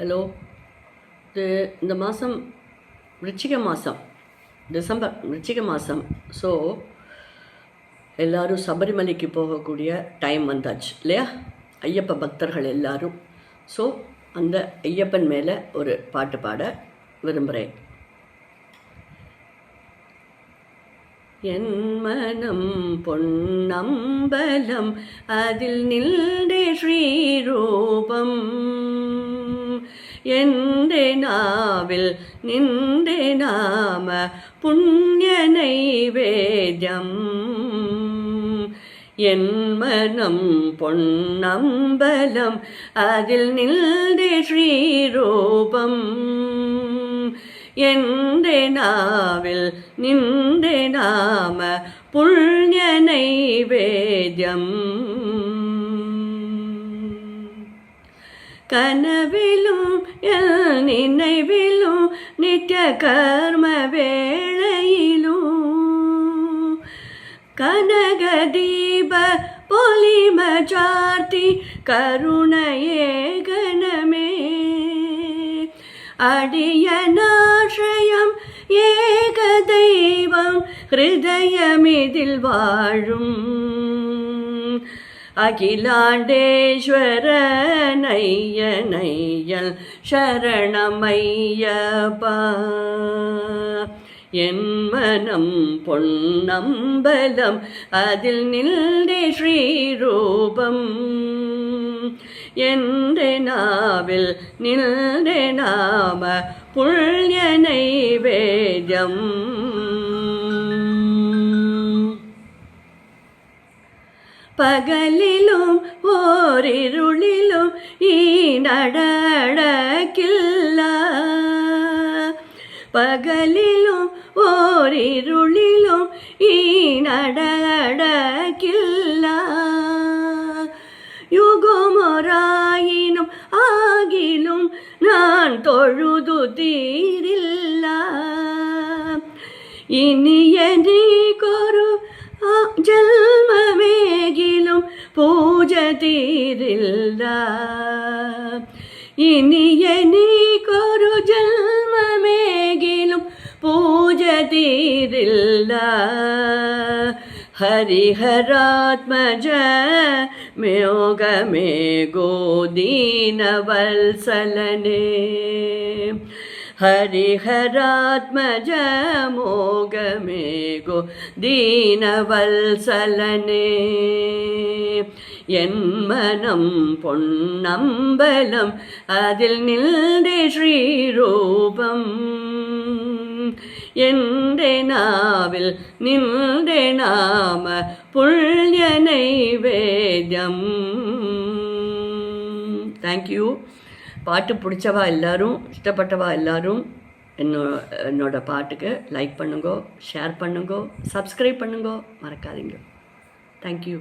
Hello. இந்த மாதம் விருச்சிக மாதம், டிசம்பர் விருச்சிக மாதம். ஸோ எல்லோரும் சபரிமலைக்கு போகக்கூடிய டைம் வந்தாச்சு இல்லையா, ஐயப்ப பக்தர்கள் எல்லாரும். ஸோ அந்த ஐயப்பன் மேலே ஒரு பாட்டு பாட விரும்புகிறேன். என் மனம் பொன்னம்பலம் அதில் நின்றே ஸ்ரீரூபம், எந்தே நாவில் நின்றே நாம புண்ணிய நைவேத்யம். என் மனம் பொன்னம்பலம் அதில் நின்றே ஸ்ரீரூபம், எந்தே நாவில் நின்றே நாம புண்ணிய நைவேத்யம். கனவிலும் நினைவிலும் நித்திய கர்ம வேளையிலும் கனக தீப பொலிம சார்த்தி கருணையே கணமே. அடியனாශ්‍රயம் ஏக தெய்வம் ஹிருதயமிதில் வாழும் அகிலாண்டேஸ்வர நைய நையல் சரணமையப்பா. என் மனம் பொன்னம்பலம் அதில் நின்றே ஸ்ரீரூபம், எந்தே நாவில் நின்றே நாம புண்ணிய நைவேத்யம். பகலிலும் ஓரிருளிலும் ஈனடக்கில்ல, பகலிலும் ஓரிருளிலும் ஈனடக்கில்ல. யுகமொராயினும் ஆகிலும் நான் தொழுது தீரில்ல, இனிய நீக்கொரு ஜன்மமேகிலும் பூஜ தீரில்ல, இனிய நீக்கொரு ஜன்மமேகிலும் பூஜ தீரில்ல. ஹரிஹராத்மஜ யோகமே கோதீன வல்சலனே, ஹரிஹராத்மஜ மோகமே கோ தீனவல்சலனே. என் மனம் பொன்னம்பலம் அதில் நின்றே ஸ்ரீரூபம், எந்தே நாவில் நின்றே நாம புண்ணிய நைவேத்யம். தேங்க்யூ. பாட்டு பிடிச்சவா எல்லாரும், இஷ்டப்பட்டவா எல்லாரும் என்னோட பாட்டுக்கு லைக் பண்ணுங்கோ, ஷேர் பண்ணுங்கோ, சப்ஸ்கிரைப் பண்ணுங்கோ, மறக்காதீங்க. தேங்க்யூ.